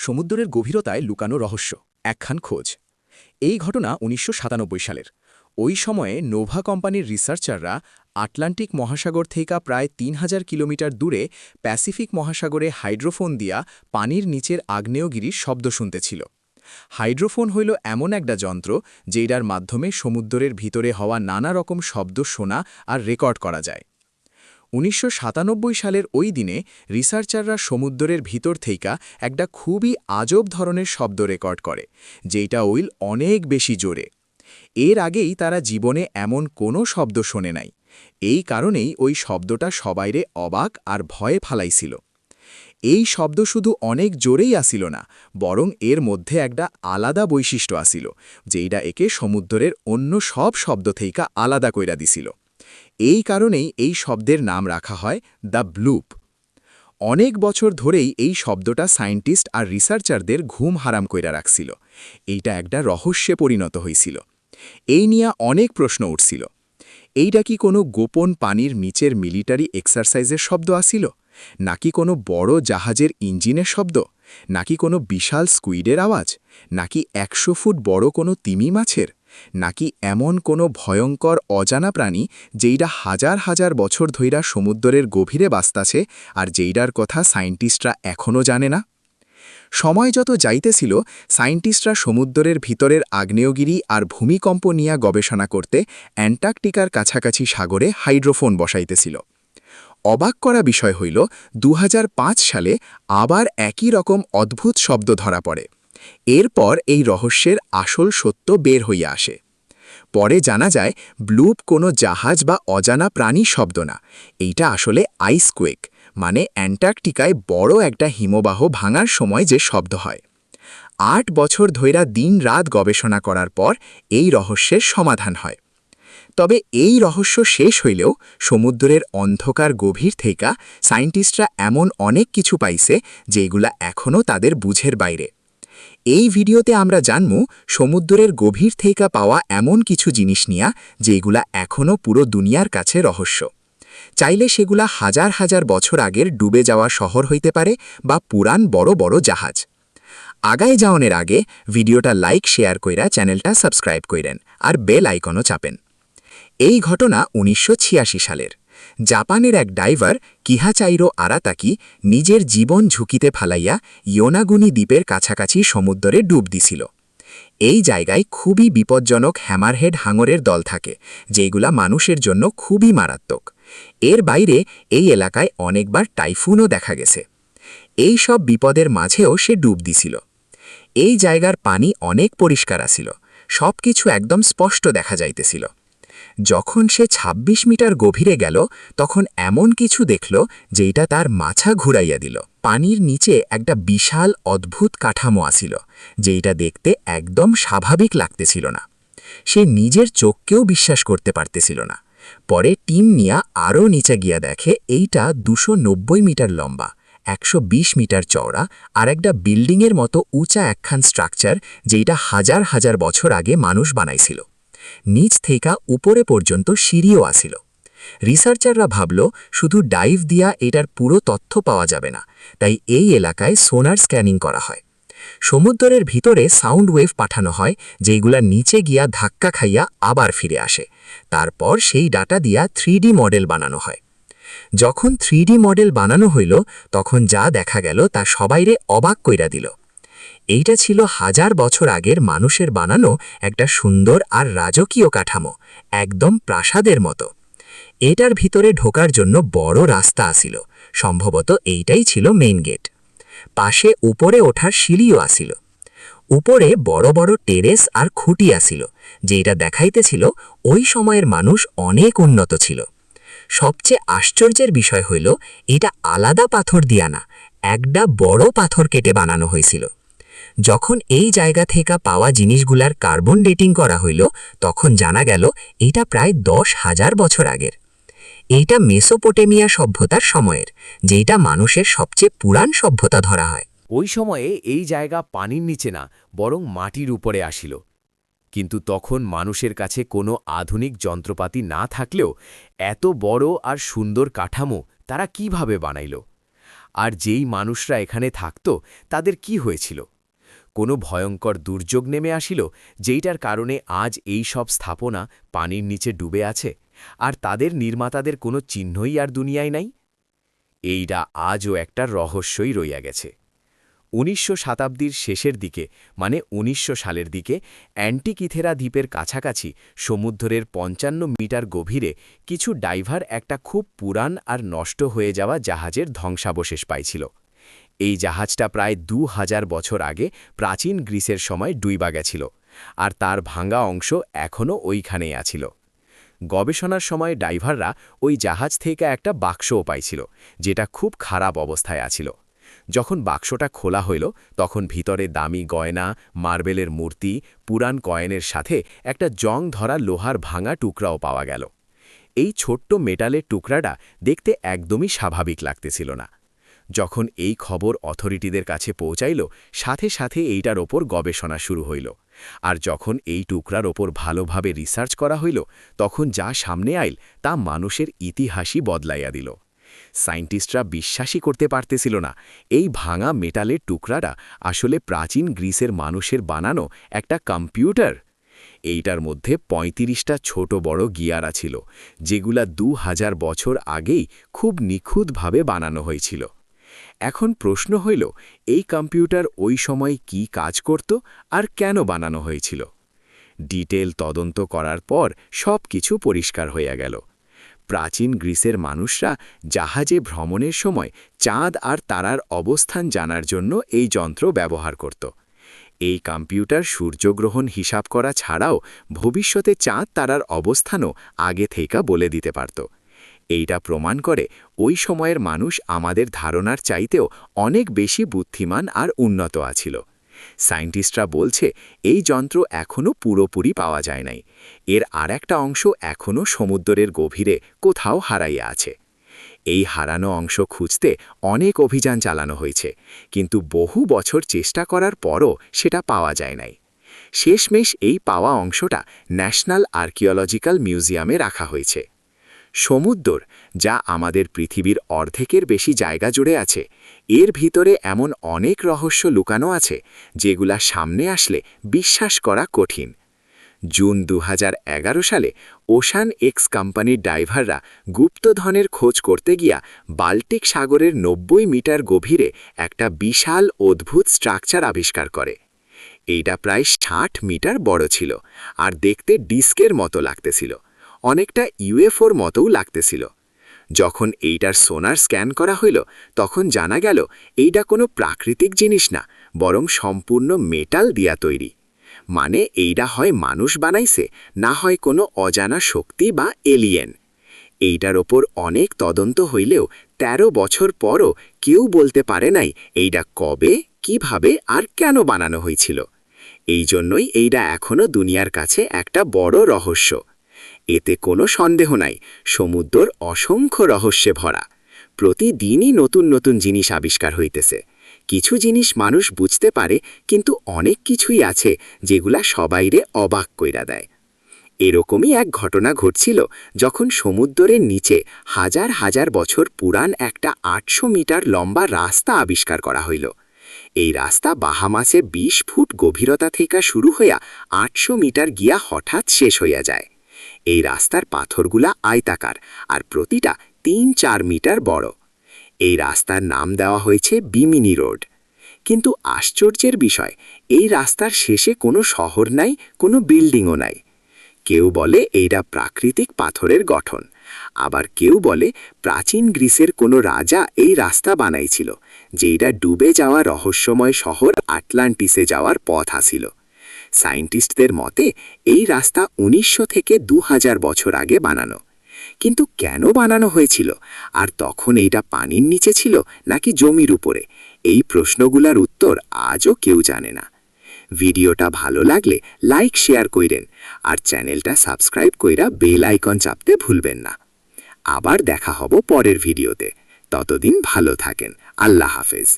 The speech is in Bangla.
সমুদ্রের গভীরতায় লুকানো রহস্য একখান খোঁজ। এই ঘটনা ১৯৯৭ সালের। ওই সময়ে নোভা কোম্পানির রিসার্চাররা আটলান্টিক মহাসাগর থেকে প্রায় ৩,০০০ কিলোমিটার দূরে প্যাসিফিক মহাসাগরে হাইড্রোফোন দিয়া পানির নিচের আগ্নেয়গিরির শব্দ শুনতেছিল। হাইড্রোফোন হইল এমন একটা যন্ত্র যেটার মাধ্যমে সমুদ্রের ভিতরে হওয়া নানা রকম শব্দ শোনা আর রেকর্ড করা যায়। ১৯৯৭ সালের ওই দিনে রিসার্চাররা সমুদ্রের ভিতর থেইকা একটা খুবই আজব ধরনের শব্দ রেকর্ড করে, যেটা উইল অনেক বেশি জোরে। এর আগেই তারা জীবনে এমন কোনো শব্দ শোনে নাই। এই কারণেই ওই শব্দটা সবাইরে অবাক আর ভয়ে ফালাইছিল। এই শব্দ শুধু অনেক জোরেই আসিল না, বরং এর মধ্যে একটা আলাদা বৈশিষ্ট্য আসিল, যেইটা একে সমুদ্রের অন্য সব শব্দ থেইকা আলাদা কইরা দিছিল। এই কারণেই এই শব্দের নাম রাখা হয় দ্য ব্লুপ। অনেক বছর ধরেই এই শব্দটা সায়েন্টিস্ট আর রিসার্চারদের ঘুম হারাম কইরা রাখছিল। এইটা একটা রহস্যে পরিণত হইছিল। এই নিয়ে অনেক প্রশ্ন উঠছিল। এইটা কি কোনো গোপন পানির নিচের মিলিটারি এক্সারসাইজের শব্দ আসিল, নাকি কোনো বড় জাহাজের ইঞ্জিনের শব্দ, নাকি কোনো বিশাল স্কুইডের আওয়াজ, নাকি ১০০ ফুট বড় কোনো তিমি মাছের, নাকি এমন কোনো ভয়ঙ্কর অজানা প্রাণী যেইটা হাজার হাজার বছর ধইরা সমুদ্রের গভীরে বাস্তাছে আর যেইটার কথা সায়েন্টিস্টরা এখনও জানে না। সময় যত যাইতেছিল, সায়েন্টিস্টরা সমুদ্রের ভিতরের আগ্নেয়গিরি আর ভূমিকম্প নিয়ে গবেষণা করতে অ্যান্টার্কটিকার কাছাকাছি সাগরে হাইড্রোফোন বসাইতেছিল। অবাক করা বিষয় হইল ২০০৫ সালে আবার একই রকম অদ্ভুত শব্দ ধরা পড়ে। এরপর এই রহস্যের আসল সত্য বের হইয়া আসে। পরে জানা যায় ব্লুপ কোনো জাহাজ বা অজানা প্রাণী শব্দ না, এইটা আসলে আইসকুয়েক, মানে অ্যান্টার্কটিকায় বড় একটা হিমবাহ ভাঙার সময় যে শব্দ হয়। ৮ বছর ধইরা দিন রাত গবেষণা করার পর এই রহস্যের সমাধান হয়। তবে এই রহস্য শেষ হইলেও সমুদ্রের অন্ধকার গভীর থেকে সায়েন্টিস্টরা এমন অনেক কিছু পাইছে যেগুলা এখনও তাদের বুঝের বাইরে। এই ভিডিওতে আমরা জানব সমুদ্রের গভীর থেকে পাওয়া এমন কিছু জিনিস নিয়া যেগুলা এখনও পুরো দুনিয়ার কাছে রহস্য। চাইলে সেগুলা হাজার হাজার বছর আগের ডুবে যাওয়া শহর হইতে পারে বা পুরান বড় বড় জাহাজ। আগায় যাওয়ার আগে ভিডিওটা লাইক শেয়ার কইরা চ্যানেলটা সাবস্ক্রাইব কইরেন আর বেল আইকনও চাপেন। এই ঘটনা ১৯৮৬ সালের। জাপানের এক ডাইভার কিহাচাইরো আরাতাকি নিজের জীবন ঝুঁকিতে ফালাইয়া ইয়োনাগুনি দ্বীপের কাছাকাছি সমুদ্রে ডুব দিছিল। এই জায়গায় খুবই বিপজ্জনক হ্যামারহেড হাঙরের দল থাকে, যেগুলা মানুষের জন্য খুবই মারাত্মক। এর বাইরে এই এলাকায় অনেকবার টাইফুনও দেখা গেছে। এই সব বিপদের মাঝেও সে ডুব দিছিল। এই জায়গার পানি অনেক পরিষ্কার আছিল, সব কিছু একদম স্পষ্ট দেখা যাইতেছিল। যখন সে ২৬ মিটার গভীরে গেল, তখন এমন কিছু দেখল যেটা তার মাথা ঘুরাইয়া দিল। পানির নিচে একটা বিশাল অদ্ভুত কাঠামো আসিল, যেটা দেখতে একদম স্বাভাবিক লাগতেছিল না। সে নিজের চোখকেও বিশ্বাস করতে পারতেছিল না। পরে টিম নিয়া আরও নিচে গিয়া দেখে এইটা ২৯০ মিটার লম্বা, ১২০ মিটার চওড়া আর একটা বিল্ডিংয়ের মতো উঁচা একখান স্ট্রাকচার, যেটা হাজার হাজার বছর আগে মানুষ বানাইছিল। নিচ থেকে উপরে পর্যন্ত সিঁড়িও আসিল। রিসার্চাররা ভাবল শুধু ডাইভ দিয়া এটার পুরো তথ্য পাওয়া যাবে না, তাই এই এলাকায় সোনার স্ক্যানিং করা হয়। সমুদ্রের ভিতরে সাউন্ড ওয়েভ পাঠানো হয়, যেগুলা নিচে গিয়া ধাক্কা খাইয়া আবার ফিরে আসে। তারপর সেই ডাটা দিয়া 3D মডেল বানানো হয়। যখন 3D মডেল বানানো হইল, তখন যা দেখা গেল তা সবাইরে অবাক কইরা দিল। এইটা ছিল হাজার বছর আগের মানুষের বানানো একটা সুন্দর আর রাজকীয় কাঠামো, একদম প্রাসাদের মতো। এটার ভিতরে ঢোকার জন্য বড় রাস্তা আসিল, সম্ভবত এইটাই ছিল মেইন গেট। পাশে উপরে ওঠার সিঁড়িও আসিল। উপরে বড় বড় টেরেস আর খুঁটি আসিল, যেটা দেখাইতেছিল ওই সময়ের মানুষ অনেক উন্নত ছিল। সবচেয়ে আশ্চর্যের বিষয় হইল এটা আলাদা পাথর দিয়া না, একটা বড় পাথর কেটে বানানো হয়েছিল। যখন এই জায়গা থেকে পাওয়া জিনিসগুলার কার্বন ডেটিং করা হইল, তখন জানা গেল এটা প্রায় ১০,০০০ বছর আগের। এইটা মেসোপটেমিয়া সভ্যতার সময়ের, যেটা মানুষের সবচেয়ে পুরান সভ্যতা ধরা হয়। ওই সময়ে এই জায়গা পানির নিচে না, বরং মাটির উপরে আসিল। কিন্তু তখন মানুষের কাছে কোনো আধুনিক যন্ত্রপাতি না থাকলেও এত বড় আর সুন্দর কাঠামো তারা কিভাবে বানাইল? আর যেই মানুষরা এখানে থাকত তাদের কি হয়েছিল? কোনো ভয়ঙ্কর দুর্যোগ নেমে আসিল, যেইটার কারণে আজ এই সব স্থাপনা পানির নিচে ডুবে আছে, আর তাদের নির্মাতাদের কোনো চিহ্নই আর দুনিয়ায় নাই? এইটা আজও একটা রহস্যই রইয়া গেছে। ১৯০০ শতাব্দীর শেষের দিকে, মানে ১৯০০ সালের দিকে, অ্যান্টিকিথেরা দ্বীপের কাছাকাছি সমুদ্রের ৫৫ মিটার গভীরে কিছু ডাইভার একটা খুব পুরান আর নষ্ট হয়ে যাওয়া জাহাজের ধ্বংসাবশেষ পাইছিল। এই জাহাজটা প্রায় ২০০০ বছর আগে প্রাচীন গ্রিসের সময় ডুইবা গেছিল, আর তার ভাঙা অংশ এখনও ওইখানেই আছিল। গবেষণার সময় ডাইভাররা ওই জাহাজ থেকে একটা বাক্সও পাইছিল, যেটা খুব খারাপ অবস্থায় আছিল। যখন বাক্সটা খোলা হইল, তখন ভিতরে দামি গয়না, মার্বেলের মূর্তি, পুরান কয়েনের সাথে একটা জং ধরা লোহার ভাঙা টুকরাও পাওয়া গেল। এই ছোট্ট মেটালের টুকরাটা দেখতে একদমই স্বাভাবিক লাগতেছিল না। যখন এই খবর অথরিটিদের কাছে পৌঁছাইল, সাথে সাথে এইটার ওপর গবেষণা শুরু হইল। আর যখন এই টুকরার ওপর ভালোভাবে রিসার্চ করা হইল, তখন যা সামনে আইল তা মানুষের ইতিহাসই বদলাইয়া দিল। সায়েন্টিস্টরা বিশ্বাসই করতে পারতেছিল না এই ভাঙা মেটালের টুকরাটা আসলে প্রাচীন গ্রিসের মানুষের বানানো একটা কম্পিউটার। এইটার মধ্যে ৩৫টা ছোট বড় গিয়ারা ছিল, যেগুলা ২০০০ বছর আগেই খুব নিখুঁতভাবে বানানো হয়েছিল। এখন প্রশ্ন হইল, এই কম্পিউটার ওই সময় কি কাজ করত আর কেন বানানো হয়েছিল? ডিটেল তদন্ত করার পর সব কিছু পরিষ্কার হইয়া গেল। প্রাচীন গ্রিসের মানুষরা জাহাজে ভ্রমণের সময় চাঁদ আর তারার অবস্থান জানার জন্য এই যন্ত্র ব্যবহার করত। এই কম্পিউটার সূর্যগ্রহণ হিসাব করা ছাড়াও ভবিষ্যতে চাঁদ তারার অবস্থানও আগে থেকে বলে দিতে পারত। এইটা প্রমাণ করে ওই সময়ের মানুষ আমাদের ধারণার চাইতেও অনেক বেশি বুদ্ধিমান আর উন্নত আছিল। সায়েন্টিস্টরা বলছে এই যন্ত্র এখনও পুরোপুরি পাওয়া যায় নাই। এর আর একটা অংশ এখনও সমুদ্রের গভীরে কোথাও হারাইয়া আছে। এই হারানো অংশ খুঁজতে অনেক অভিযান চালানো হয়েছে, কিন্তু বহু বছর চেষ্টা করার পরও সেটা পাওয়া যায় নাই। শেষমেশ এই পাওয়া অংশটা ন্যাশনাল আর্কিওলজিক্যাল মিউজিয়ামে রাখা হয়েছে। সমুদ্র, যা আমাদের পৃথিবীর অর্ধেকের বেশি জায়গা জুড়ে আছে, এর ভিতরে এমন অনেক রহস্য লুকানো আছে যেগুলা সামনে আসলে বিশ্বাস করা কঠিন। জুন ২০১১ সালে ওশান এক্স কোম্পানির ডাইভাররা গুপ্তধনের খোঁজ করতে গিয়া বাল্টিক সাগরের ৯০ মিটার গভীরে একটা বিশাল অদ্ভুত স্ট্রাকচার আবিষ্কার করে। এইটা প্রায় ৬০ মিটার বড় ছিল আর দেখতে ডিস্কের মতো লাগতেছিল, অনেকটা ইউএফওর মতোও লাগতেছিল। যখন এইটার সোনার স্ক্যান করা হইল, তখন জানা গেল এইটা কোনো প্রাকৃতিক জিনিস না, বরং সম্পূর্ণ মেটাল দিয়া তৈরি। মানে এইটা হয় মানুষ বানাইছে, না হয় কোনো অজানা শক্তি বা এলিয়েন। এইটার ওপর অনেক তদন্ত হইলেও ১৩ বছর পরও কেউ বলতে পারে নাই এইটা কবে, কিভাবে আর কেন বানানো হয়েছিল। এই জন্যই এইটা এখনও দুনিয়ার কাছে একটা বড় রহস্য। এতে কোনো সন্দেহ নাই, সমুদ্র অসংখ্য রহস্যে ভরা। প্রতিদিনই নতুন নতুন জিনিস আবিষ্কার হইতেছে। কিছু জিনিস মানুষ বুঝতে পারে, কিন্তু অনেক কিছুই আছে যেগুলা সবাইরে অবাক কইরা দেয়। এরকমই এক ঘটনা ঘটছিল যখন সমুদ্রের নিচে হাজার হাজার বছর পুরান একটা ৮০০ মিটার লম্বা রাস্তা আবিষ্কার করা হইল। এই রাস্তা বাহামাসে ২০ ফুট গভীরতা থেকে শুরু হইয়া ৮০০ মিটার গিয়া হঠাৎ শেষ হইয়া যায়। এই রাস্তার পাথরগুলা আয়তাকার আর প্রতিটা ৩-৪ মিটার বড়। এই রাস্তার নাম দেওয়া হয়েছে বিমিনি রোড। কিন্তু আশ্চর্যের বিষয়, এই রাস্তার শেষে কোনো শহর নাই, কোনো বিল্ডিংও নাই। কেউ বলে এইটা প্রাকৃতিক পাথরের গঠন, আবার কেউ বলে প্রাচীন গ্রিসের কোনো রাজা এই রাস্তা বানাইছিল, যেটা ডুবে যাওয়া রহস্যময় শহর আটলান্টিসে যাওয়ার পথ আসিল। সায়েন্টিস্টদের মতে এই রাস্তা ১৯০০ থেকে ২০০০ বছর আগে বানানো। কিন্তু কেন বানানো হয়েছিল, আর তখন এইটা পানির নিচে ছিল নাকি জমির উপরে, এই প্রশ্নগুলোর উত্তর আজও কেউ জানে না। ভিডিওটা ভালো লাগলে লাইক শেয়ার কইরেন, আর চ্যানেলটা সাবস্ক্রাইব কইরা বেল আইকন চাপতে ভুলবেন না। আবার দেখা হব পরের ভিডিওতে। ততদিন ভালো থাকেন। আল্লাহ হাফেজ।